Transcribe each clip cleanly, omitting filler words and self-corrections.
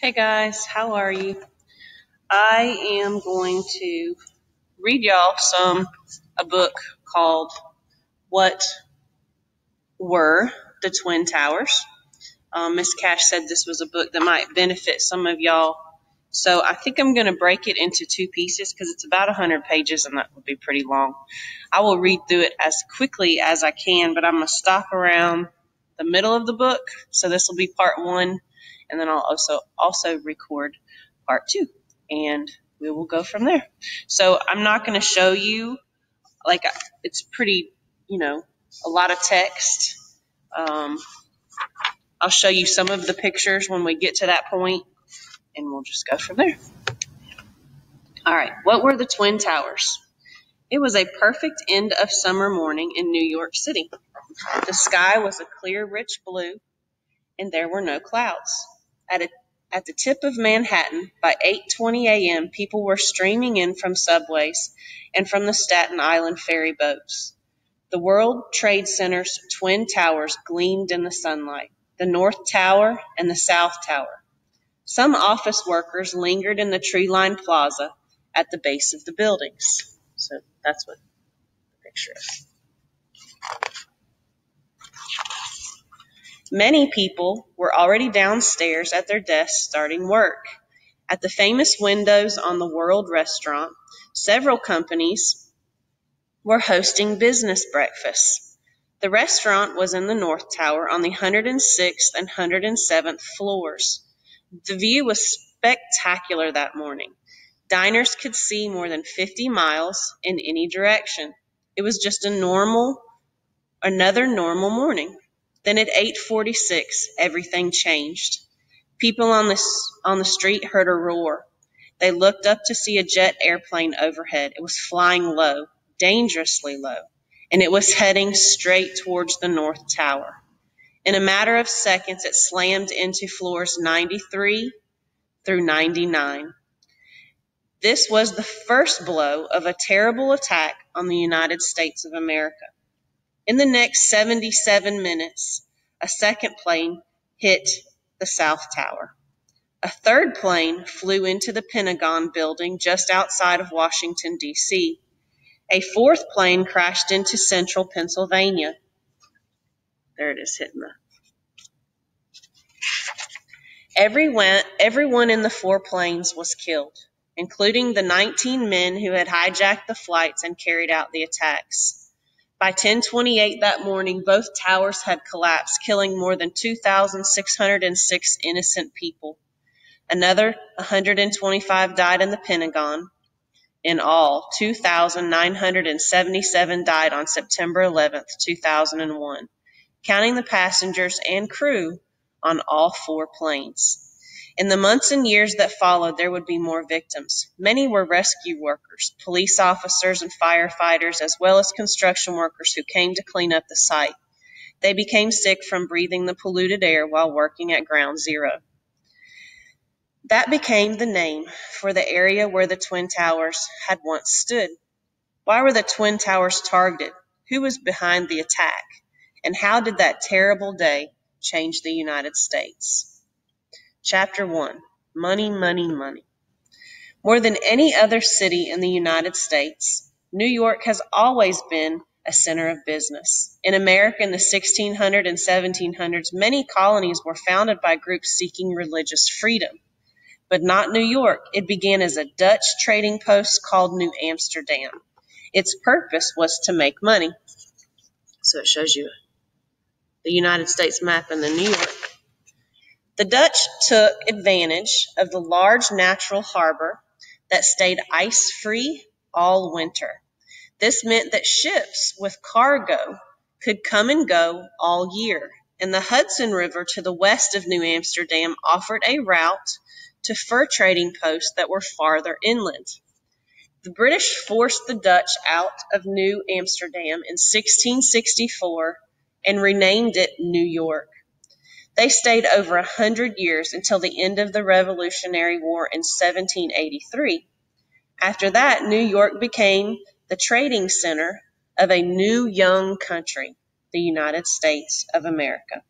Hey guys, how are you? I am going to read y'all a book called What Were the Twin Towers. Miss Cash said this was a book that might benefit some of y'all. So I think I'm going to break it into two pieces because it's about 100 pages and that would be pretty long. I will read through it as quickly as I can, but I'm going to stop around the middle of the book. So this will be part one, and then I'll also record part two, and we will go from there. So I'm not going to show you, like, it's pretty, a lot of text. I'll show you some of the pictures when we get to that point, and we'll just go from there. All right, what were the Twin Towers? It was a perfect end of summer morning in New York City. The sky was a clear, rich blue, and there were no clouds. At the tip of Manhattan, by 8:20 a.m., people were streaming in from subways and from the Staten Island ferry boats. The World Trade Center's twin towers gleamed in the sunlight, the North Tower and the South Tower. Some office workers lingered in the tree-lined plaza at the base of the buildings. So that's what the picture is. Many people were already downstairs at their desks starting work. At the famous windows on the World Restaurant, several companies were hosting business breakfasts. The restaurant was in the North Tower on the 106th and 107th floors. The view was spectacular that morning. Diners could see more than 50 miles in any direction. It was just another normal morning. Then at 8:46, everything changed. People on the street heard a roar. They looked up to see a jet airplane overhead. It was flying low, dangerously low, and it was heading straight towards the North Tower. In a matter of seconds, it slammed into floors 93 through 99. This was the first blow of a terrible attack on the United States of America. In the next 77 minutes, a second plane hit the South Tower. A third plane flew into the Pentagon building just outside of Washington, D.C. A fourth plane crashed into central Pennsylvania. There it is hitting the... Everyone in the four planes was killed, including the 19 men who had hijacked the flights and carried out the attacks. By 10:28 that morning, both towers had collapsed, killing more than 2,606 innocent people. Another 125 died in the Pentagon. In all, 2,977 died on September 11, 2001, counting the passengers and crew on all four planes. In the months and years that followed, there would be more victims. Many were rescue workers, police officers, and firefighters, as well as construction workers who came to clean up the site. They became sick from breathing the polluted air while working at Ground Zero. That became the name for the area where the Twin Towers had once stood. Why were the Twin Towers targeted? Who was behind the attack? And how did that terrible day change the United States? Chapter 1. Money, Money, Money. More than any other city in the United States, New York has always been a center of business. In America in the 1600s and 1700s, many colonies were founded by groups seeking religious freedom. But not New York. It began as a Dutch trading post called New Amsterdam. Its purpose was to make money. So it shows you the United States map and the New York. The Dutch took advantage of the large natural harbor that stayed ice-free all winter. This meant that ships with cargo could come and go all year, and the Hudson River to the west of New Amsterdam offered a route to fur trading posts that were farther inland. The British forced the Dutch out of New Amsterdam in 1664 and renamed it New York. They stayed over 100 years until the end of the Revolutionary War in 1783. After that, New York became the trading center of a new young country, the United States of America.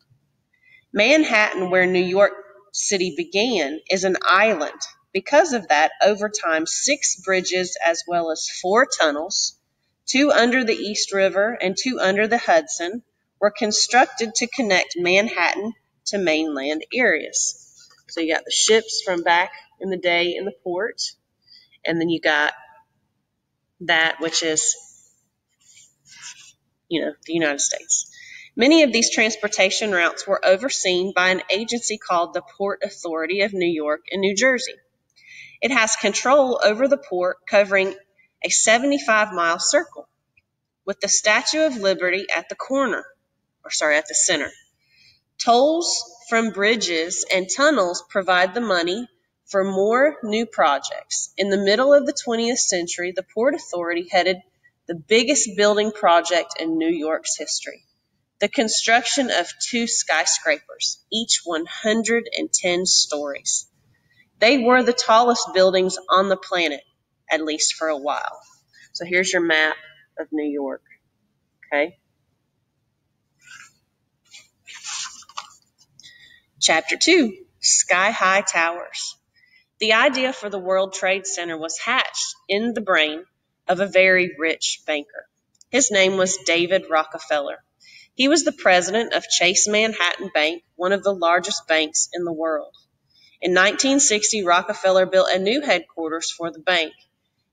Manhattan, where New York city began is an island. Because of that, over time, 6 bridges as well as 4 tunnels, 2 under the East River and 2 under the Hudson, were constructed to connect Manhattan to mainland areas. So you got the ships from back in the day in the port, and then you got that which is, the United States. Many of these transportation routes were overseen by an agency called the Port Authority of New York and New Jersey. It has control over the port, covering a 75-mile circle, with the Statue of Liberty at the center. Tolls from bridges and tunnels provide the money for more new projects. In the middle of the 20th century, the Port Authority headed the biggest building project in New York's history, the construction of 2 skyscrapers, each 110 stories. They were the tallest buildings on the planet, at least for a while. So here's your map of New York, okay? Chapter 2, Sky-High Towers. The idea for the World Trade Center was hatched in the brain of a very rich banker. His name was David Rockefeller. He was the president of Chase Manhattan Bank, one of the largest banks in the world. In 1960, Rockefeller built a new headquarters for the bank.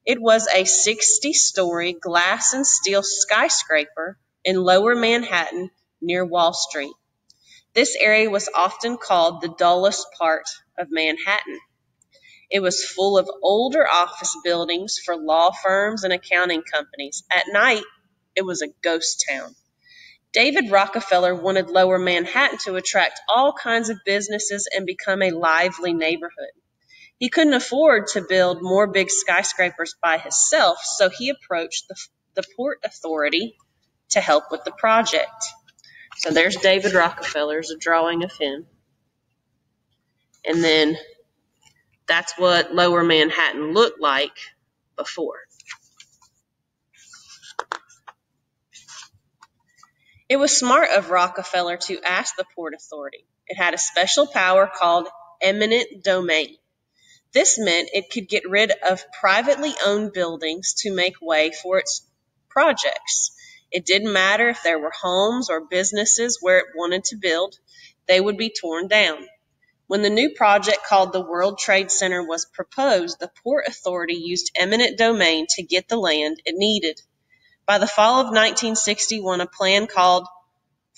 It was a 60-story glass and steel skyscraper in lower Manhattan near Wall Street. This area was often called the dullest part of Manhattan. It was full of older office buildings for law firms and accounting companies. At night, it was a ghost town. David Rockefeller wanted Lower Manhattan to attract all kinds of businesses and become a lively neighborhood. He couldn't afford to build more big skyscrapers by himself, so he approached the Port Authority to help with the project. So there's David Rockefeller's a drawing of him. And then that's what Lower Manhattan looked like before. It was smart of Rockefeller to ask the Port Authority. It had a special power called eminent domain. This meant it could get rid of privately owned buildings to make way for its projects. It didn't matter if there were homes or businesses where it wanted to build, they would be torn down. When the new project called the World Trade Center was proposed, the Port Authority used eminent domain to get the land it needed. By the fall of 1961, a plan called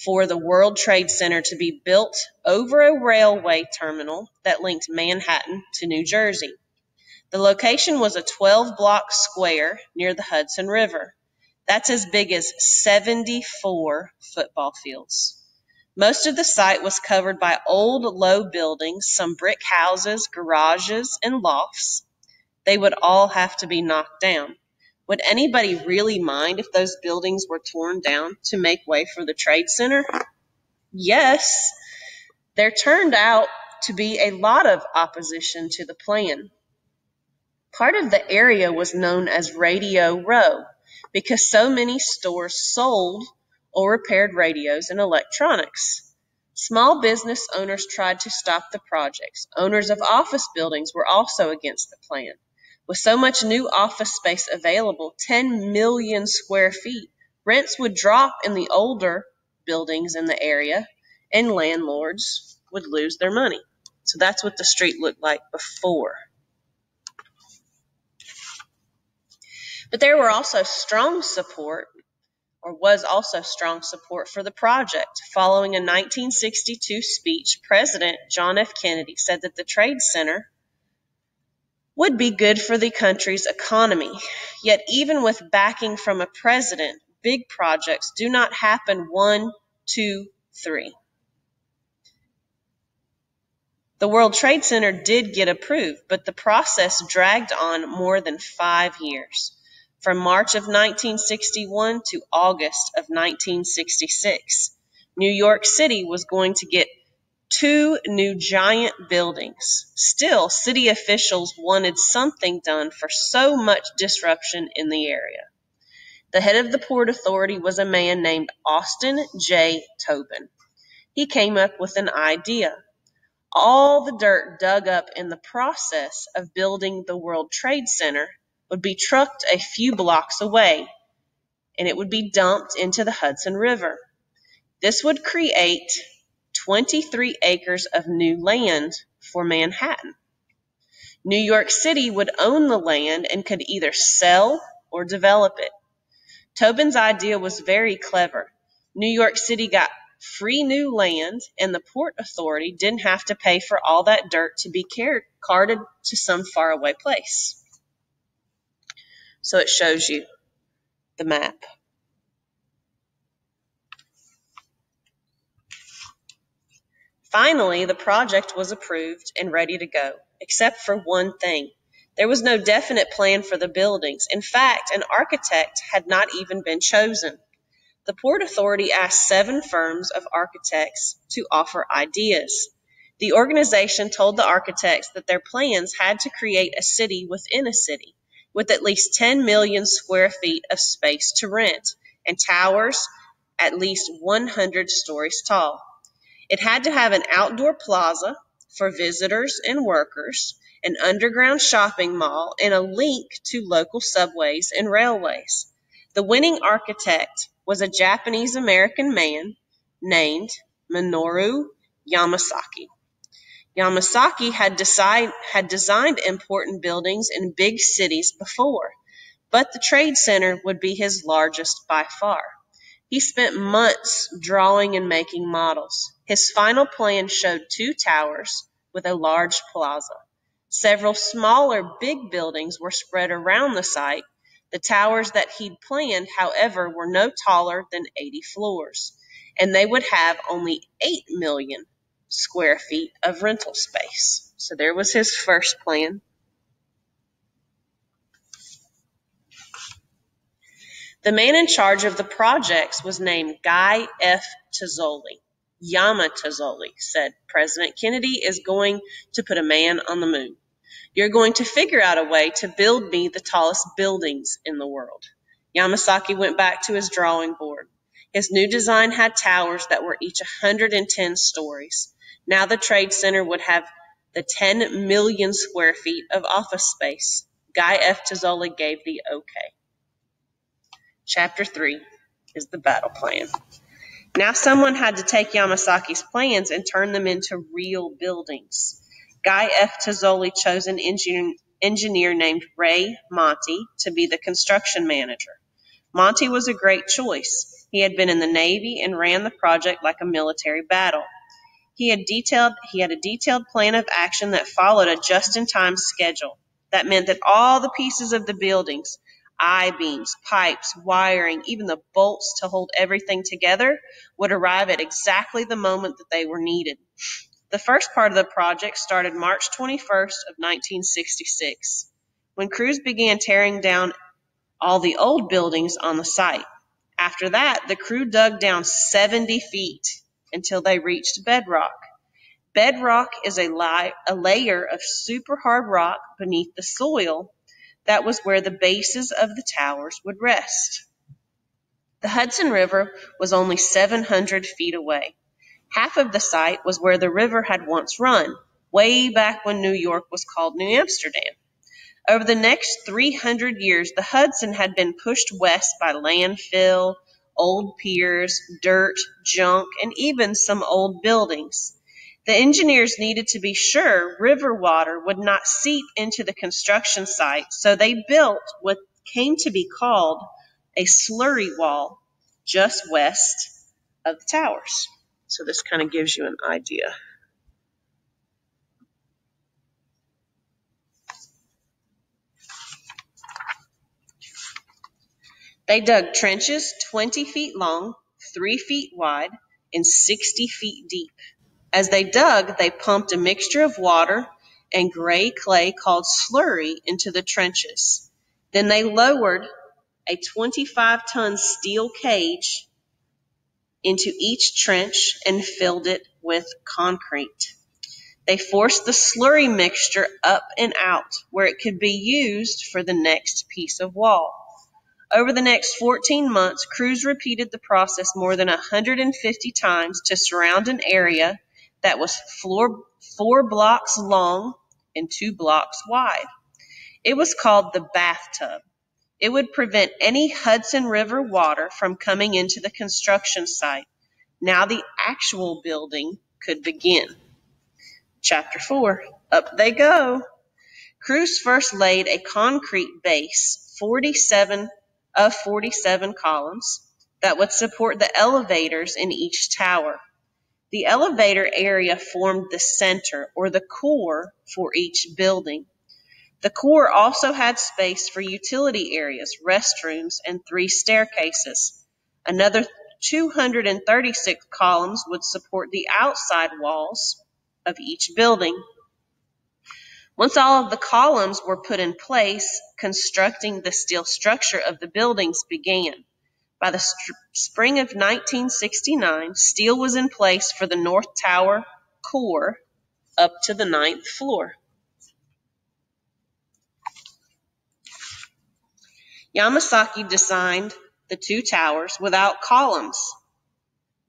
for the World Trade Center to be built over a railway terminal that linked Manhattan to New Jersey. The location was a 12-block square near the Hudson River. That's as big as 74 football fields. Most of the site was covered by old, low buildings, some brick houses, garages, and lofts. They would all have to be knocked down. Would anybody really mind if those buildings were torn down to make way for the Trade Center? Yes. There turned out to be a lot of opposition to the plan. Part of the area was known as Radio Row because so many stores sold or repaired radios and electronics. Small business owners tried to stop the projects. Owners of office buildings were also against the plan. With so much new office space available, 10 million square feet, rents would drop in the older buildings in the area, and landlords would lose their money. So that's what the street looked like before. But there were also was also strong support for the project. Following a 1962 speech, President John F. Kennedy said that the Trade Center would be good for the country's economy. Yet even with backing from a president, big projects do not happen 1, 2, 3. The World Trade Center did get approved, but the process dragged on more than 5 years. From March of 1961 to August of 1966, New York City was going to get 2 new giant buildings. Still, city officials wanted something done for so much disruption in the area. The head of the Port Authority was a man named Austin J. Tobin. He came up with an idea. All the dirt dug up in the process of building the World Trade Center would be trucked a few blocks away, and it would be dumped into the Hudson River. This would create 23 acres of new land for Manhattan. New York City would own the land and could either sell or develop it. Tobin's idea was very clever. New York City got free new land, and the Port Authority didn't have to pay for all that dirt to be carted to some faraway place. So it shows you the map. Finally, the project was approved and ready to go, except for one thing. There was no definite plan for the buildings. In fact, an architect had not even been chosen. The Port Authority asked 7 firms of architects to offer ideas. The organization told the architects that their plans had to create a city within a city, with at least 10 million square feet of space to rent, and towers at least 100 stories tall. It had to have an outdoor plaza for visitors and workers, an underground shopping mall, and a link to local subways and railways. The winning architect was a Japanese-American man named Minoru Yamasaki. Yamasaki had designed important buildings in big cities before, but the Trade Center would be his largest by far. He spent months drawing and making models. His final plan showed 2 towers with a large plaza. Several smaller big buildings were spread around the site. The towers that he'd planned, however, were no taller than 80 floors, and they would have only 8 million square feet of rental space. So there was his first plan. The man in charge of the projects was named Guy F. Tozzoli. Yama Tozzoli said, President Kennedy is going to put a man on the moon. You're going to figure out a way to build me the tallest buildings in the world. Yamasaki went back to his drawing board. His new design had towers that were each 110 stories. Now the Trade Center would have the 10 million square feet of office space. Guy F. Tozzoli gave the okay. Chapter 3 is the battle plan. Now someone had to take Yamasaki's plans and turn them into real buildings. Guy F. Tozzoli chose an engineer named Ray Monty to be the construction manager. Monty was a great choice. He had been in the Navy and ran the project like a military battle. He had a detailed plan of action that followed a just-in-time schedule. That meant that all the pieces of the buildings, I-beams, pipes, wiring, even the bolts to hold everything together, would arrive at exactly the moment that they were needed. The first part of the project started March 21st of 1966, when crews began tearing down all the old buildings on the site. After that, the crew dug down 70 feet until they reached bedrock. Bedrock is a layer of super hard rock beneath the soil. That was where the bases of the towers would rest. The Hudson River was only 700 feet away. Half of the site was where the river had once run, way back when New York was called New Amsterdam. Over the next 300 years, the Hudson had been pushed west by landfill, old piers, dirt, junk, and even some old buildings. The engineers needed to be sure river water would not seep into the construction site, so they built what came to be called a slurry wall just west of the towers. So this kind of gives you an idea. They dug trenches 20 feet long, 3 feet wide, and 60 feet deep. As they dug, they pumped a mixture of water and gray clay called slurry into the trenches. Then they lowered a 25-ton steel cage into each trench and filled it with concrete. They forced the slurry mixture up and out where it could be used for the next piece of wall. Over the next 14 months, crews repeated the process more than 150 times to surround an area that was 4 blocks long and 2 blocks wide. It was called the Bathtub. It would prevent any Hudson River water from coming into the construction site. Now the actual building could begin. Chapter 4. Up they go. Crews first laid a concrete base, 47 columns, that would support the elevators in each tower. The elevator area formed the center, or the core, for each building. The core also had space for utility areas, restrooms, and 3 staircases. Another 236 columns would support the outside walls of each building. Once all of the columns were put in place, constructing the steel structure of the buildings began. By the spring of 1969, steel was in place for the North Tower core up to the 9th floor. Yamasaki designed the 2 towers without columns,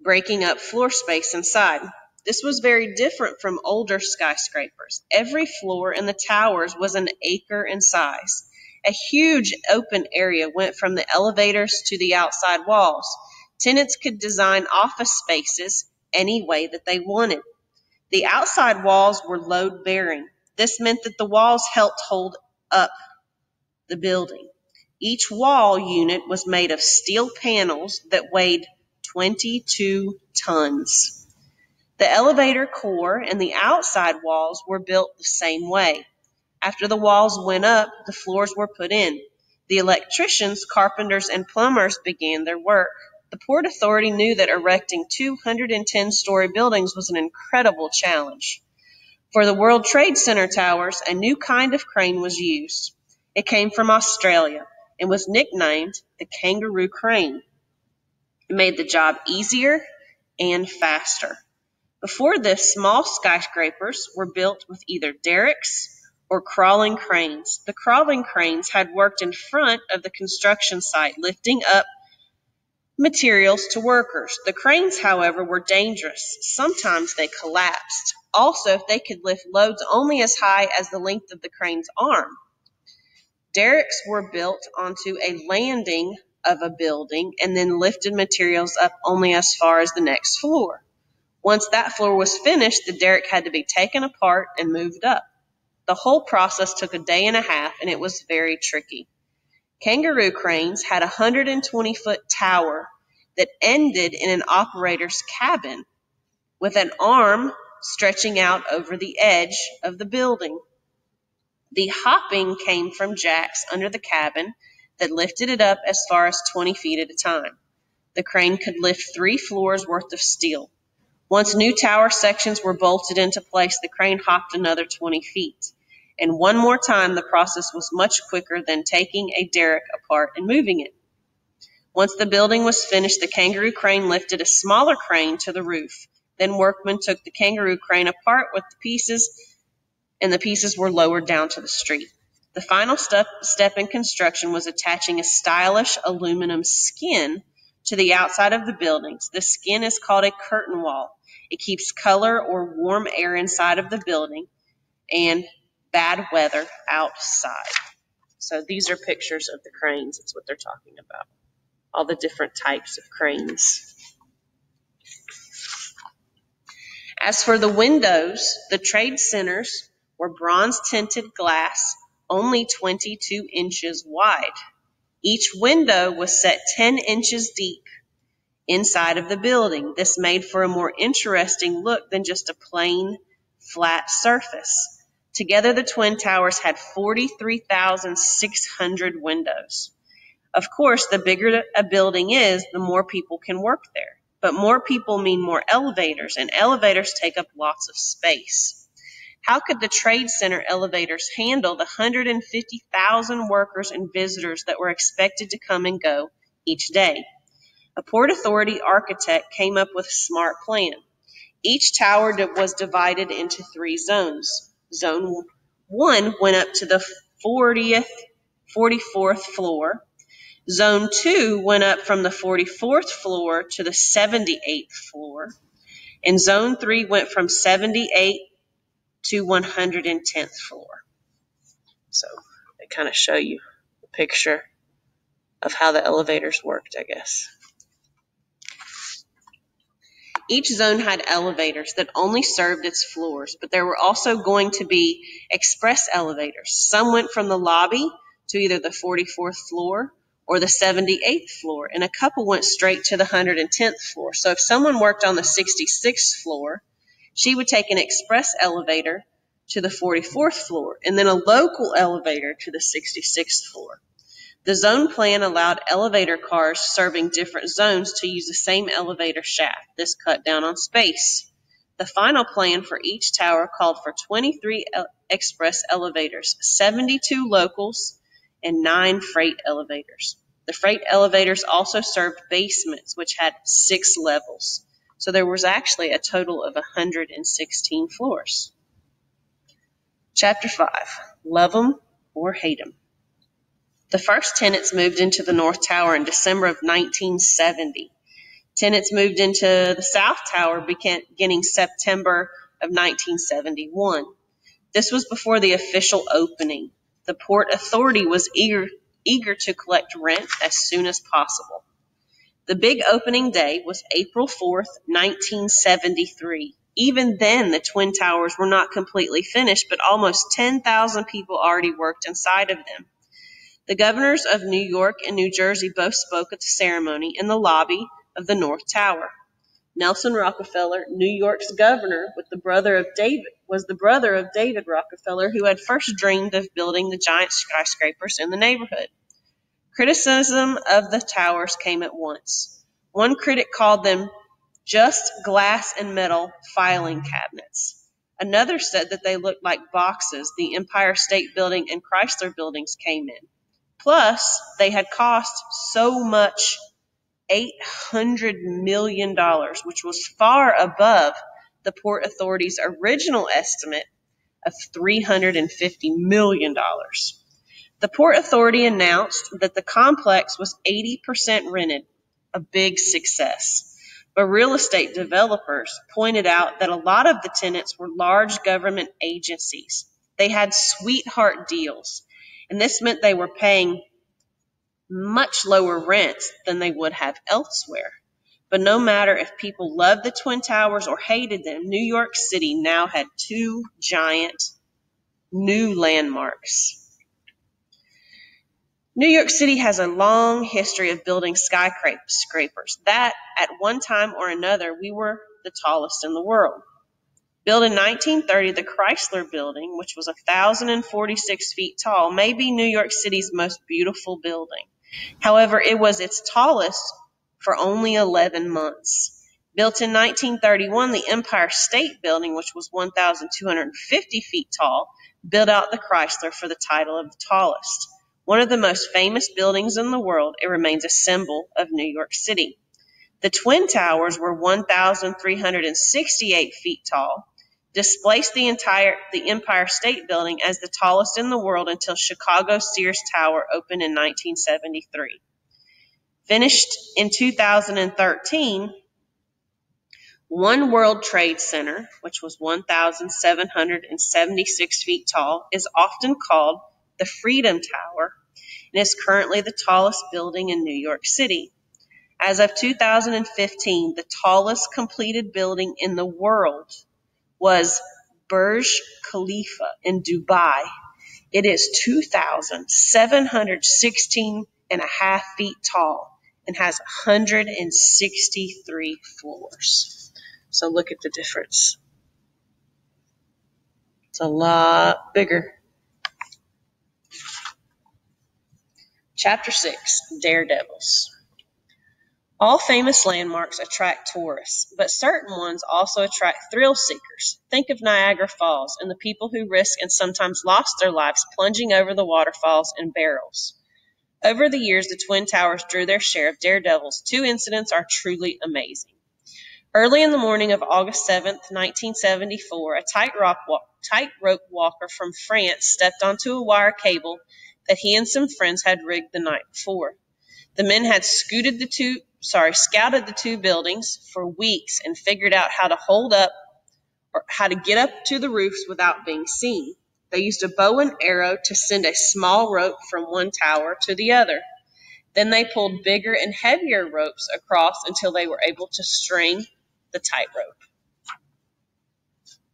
breaking up floor space inside. This was very different from older skyscrapers. Every floor in the towers was an acre in size. A huge open area went from the elevators to the outside walls. Tenants could design office spaces any way that they wanted. The outside walls were load-bearing. This meant that the walls helped hold up the building. Each wall unit was made of steel panels that weighed 22 tons. The elevator core and the outside walls were built the same way. After the walls went up, the floors were put in. The electricians, carpenters, and plumbers began their work. The Port Authority knew that erecting 210-story buildings was an incredible challenge. For the World Trade Center towers, a new kind of crane was used. It came from Australia and was nicknamed the kangaroo crane. It made the job easier and faster. Before this, small skyscrapers were built with either derricks or crawling cranes. The crawling cranes had worked in front of the construction site, lifting up materials to workers. The cranes, however, were dangerous. Sometimes they collapsed. Also, they could lift loads only as high as the length of the crane's arm. Derricks were built onto a landing of a building and then lifted materials up only as far as the next floor. Once that floor was finished, the derrick had to be taken apart and moved up. The whole process took a day and a half, and it was very tricky. Kangaroo cranes had a 120-foot tower that ended in an operator's cabin with an arm stretching out over the edge of the building. The hopping came from jacks under the cabin that lifted it up as far as 20 feet at a time. The crane could lift 3 floors worth of steel. Once new tower sections were bolted into place, the crane hopped another 20 feet. And one more time, the process was much quicker than taking a derrick apart and moving it. Once the building was finished, the kangaroo crane lifted a smaller crane to the roof. Then workmen took the kangaroo crane apart with the pieces, and the pieces were lowered down to the street. The final step in construction was attaching a stylish aluminum skin to the outside of the buildings. The skin is called a curtain wall. It keeps color or warm air inside of the building and bad weather outside. So these are pictures of the cranes. That's what they're talking about. All the different types of cranes. As for the windows, the trade centers were bronze-tinted glass, only 22 inches wide. Each window was set 10 inches deep inside of the building. This made for a more interesting look than just a plain, flat surface. Together, the Twin Towers had 43,600 windows. Of course, the bigger a building is, the more people can work there. But more people mean more elevators, and elevators take up lots of space. How could the Trade Center elevators handle the 150,000 workers and visitors that were expected to come and go each day? A Port Authority architect came up with a smart plan. Each tower was divided into 3 zones. Zone 1 went up to the 44th floor. Zone 2 went up from the 44th floor to the 78th floor. And Zone 3 went from 78 to 110th floor. So they kind of show you a picture of how the elevators worked, I guess. Each zone had elevators that only served its floors, but there were also going to be express elevators. Some went from the lobby to either the 44th floor or the 78th floor, and a couple went straight to the 110th floor. So if someone worked on the 66th floor, she would take an express elevator to the 44th floor and then a local elevator to the 66th floor. The zone plan allowed elevator cars serving different zones to use the same elevator shaft. This cut down on space. The final plan for each tower called for 23 express elevators, 72 locals, and 9 freight elevators. The freight elevators also served basements, which had 6 levels. So there was actually a total of 116 floors. Chapter 5. Love 'em or hate 'em. The first tenants moved into the North Tower in December of 1970. Tenants moved into the South Tower beginning September of 1971. This was before the official opening. The Port Authority was eager to collect rent as soon as possible. The big opening day was April 4th, 1973. Even then, the Twin Towers were not completely finished, but almost 10,000 people already worked inside of them. The governors of New York and New Jersey both spoke at the ceremony in the lobby of the North Tower. Nelson Rockefeller, New York's governor, was the brother of David Rockefeller, who had first dreamed of building the giant skyscrapers in the neighborhood. Criticism of the towers came at once. One critic called them just glass and metal filing cabinets. Another said that they looked like boxes the Empire State Building and Chrysler buildings came in. Plus, they had cost so much, $800 million, which was far above the Port Authority's original estimate of $350 million. The Port Authority announced that the complex was 80% rented, a big success. But real estate developers pointed out that a lot of the tenants were large government agencies. They had sweetheart deals, and this meant they were paying much lower rents than they would have elsewhere. But no matter if people loved the Twin Towers or hated them, New York City now had 2 giant new landmarks. New York City has a long history of building skyscrapers that, at one time or another, we were the tallest in the world. Built in 1930, the Chrysler Building, which was 1,046 feet tall, may be New York City's most beautiful building. However, it was its tallest for only 11 months. Built in 1931, the Empire State Building, which was 1,250 feet tall, built out the Chrysler for the title of the tallest. One of the most famous buildings in the world, it remains a symbol of New York City. The Twin Towers were 1,368 feet tall, displaced the Empire State Building as the tallest in the world until Chicago Sears Tower opened in 1973. Finished in 2013, One World Trade Center, which was 1,776 feet tall, is often called the Freedom Tower and is currently the tallest building in New York City. As of 2015, the tallest completed building in the world was Burj Khalifa in Dubai. It is 2,716.5 feet tall and has 163 floors. So look at the difference. It's a lot bigger. Chapter 6, Daredevils. All famous landmarks attract tourists, but certain ones also attract thrill seekers. Think of Niagara Falls and the people who risk and sometimes lost their lives plunging over the waterfalls in barrels. Over the years, the Twin Towers drew their share of daredevils. 2 incidents are truly amazing. Early in the morning of August 7th, 1974, a tightrope walker from France stepped onto a wire cable that he and some friends had rigged the night before. The men had scouted the 2 buildings for weeks and figured out how to hold up or how to get up to the roofs without being seen. They used a bow and arrow to send a small rope from one tower to the other. Then they pulled bigger and heavier ropes across until they were able to string the tightrope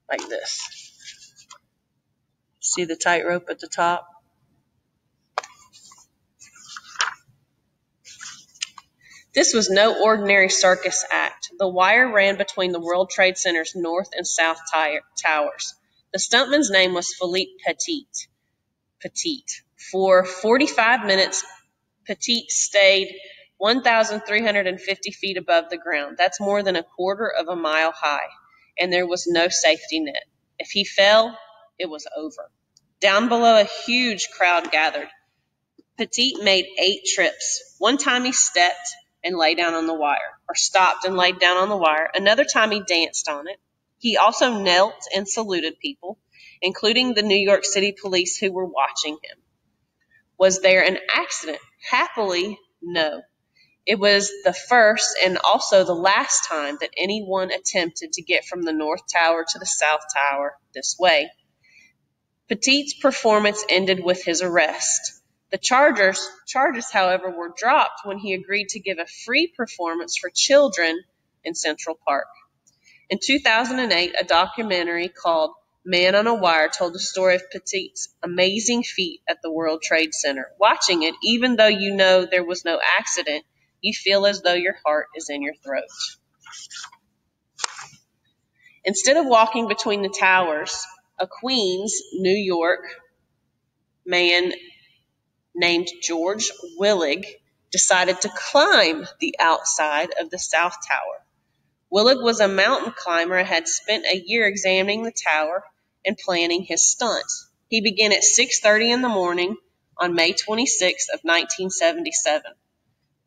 like this. See the tightrope at the top? This was no ordinary circus act. The wire ran between the World Trade Center's north and south towers. The stuntman's name was Philippe Petit. For 45 minutes, Petit stayed 1,350 feet above the ground. That's more than a quarter of a mile high, and there was no safety net. If he fell, it was over. Down below, a huge crowd gathered. Petit made 8 trips. One time he stepped and lay down on the wire, or stopped and laid down on the wire. Another time he danced on it. He also knelt and saluted people, including the New York City police who were watching him. Was there an accident? Happily, no. It was the first and also the last time that anyone attempted to get from the North Tower to the South Tower this way. Petit's performance ended with his arrest. The charges, however, were dropped when he agreed to give a free performance for children in Central Park. In 2008, a documentary called Man on a Wire told the story of Petit's amazing feat at the World Trade Center. Watching it, even though you know there was no accident, you feel as though your heart is in your throat. Instead of walking between the towers, a Queens, New York man named George Willig decided to climb the outside of the South Tower. Willig was a mountain climber and had spent a year examining the tower and planning his stunt. He began at 6:30 in the morning on May 26 of 1977.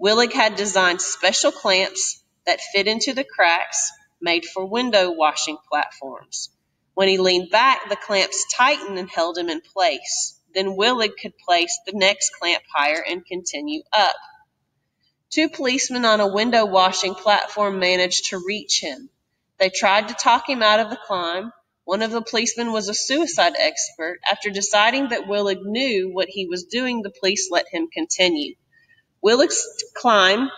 Willig had designed special clamps that fit into the cracks made for window washing platforms. When he leaned back, the clamps tightened and held him in place. Then Willig could place the next clamp higher and continue up. 2 policemen on a window washing platform managed to reach him. They tried to talk him out of the climb. One of the policemen was a suicide expert. After deciding that Willig knew what he was doing, the police let him continue. Willig's climb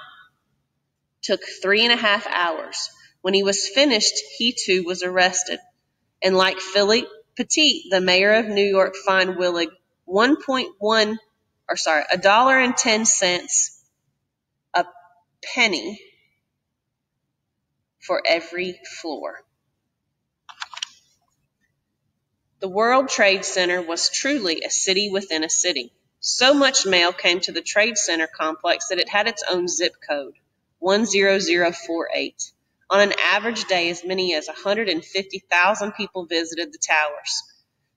took 3.5 hours. When he was finished, he too was arrested. And like Philippe Petit, the mayor of New York fined Willig $1.10 a penny for every floor. The World Trade Center was truly a city within a city. So much mail came to the Trade Center complex that it had its own zip code, 10048. On an average day, as many as 150,000 people visited the towers.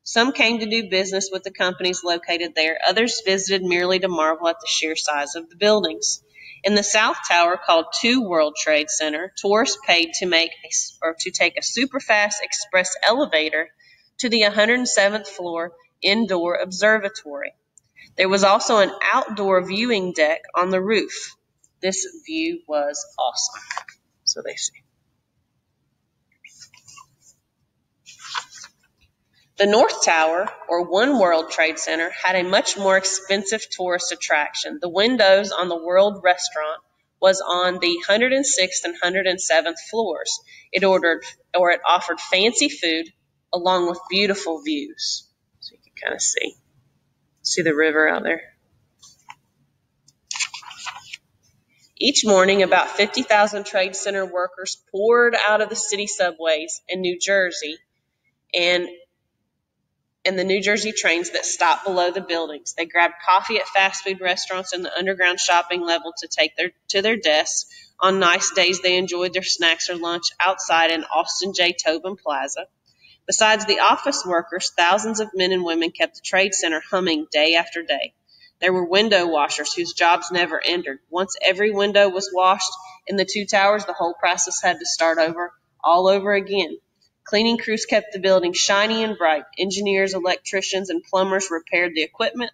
Some came to do business with the companies located there. Others visited merely to marvel at the sheer size of the buildings. In the South Tower, called 2 World Trade Center, tourists paid to take a super-fast express elevator to the 107th floor indoor observatory. There was also an outdoor viewing deck on the roof. This view was awesome. So they say. The North Tower, or One World Trade Center, had a much more expensive tourist attraction. The Windows on the World Restaurant was on the 106th and 107th floors. It offered fancy food along with beautiful views. So you can kind of see the river out there. Each morning, about 50,000 Trade Center workers poured out of the city subways in New Jersey and the New Jersey trains that stopped below the buildings. They grabbed coffee at fast food restaurants and the underground shopping level to take to their desks. On nice days, they enjoyed their snacks or lunch outside in Austin J. Tobin Plaza. Besides the office workers, thousands of men and women kept the Trade Center humming day after day. There were window washers whose jobs never ended. Once every window was washed in the 2 towers, the whole process had to start all over again. Cleaning crews kept the building shiny and bright. Engineers, electricians, and plumbers repaired the equipment.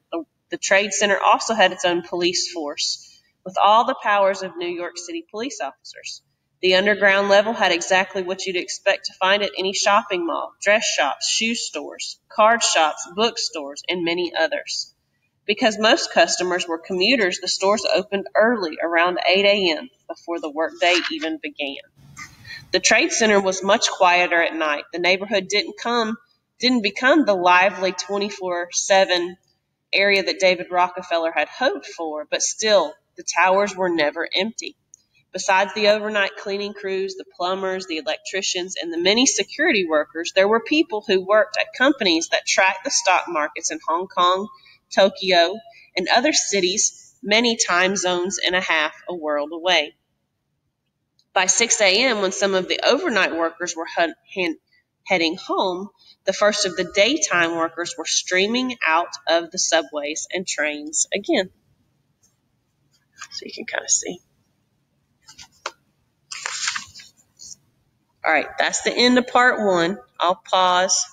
The Trade Center also had its own police force, with all the powers of New York City police officers. The underground level had exactly what you'd expect to find at any shopping mall: dress shops, shoe stores, card shops, bookstores, and many others. Because most customers were commuters, the stores opened early, around 8 a.m., before the workday even began. The trade center was much quieter at night. The neighborhood didn't become the lively 24/7 area that David Rockefeller had hoped for, but still, the towers were never empty. Besides the overnight cleaning crews, the plumbers, the electricians, and the many security workers, there were people who worked at companies that tracked the stock markets in Hong Kong, Tokyo, and other cities many time zones and a half a world away. By 6 a.m., when some of the overnight workers were heading home, the first of the daytime workers were streaming out of the subways and trains again. So you can kind of see. All right, that's the end of part one. I'll pause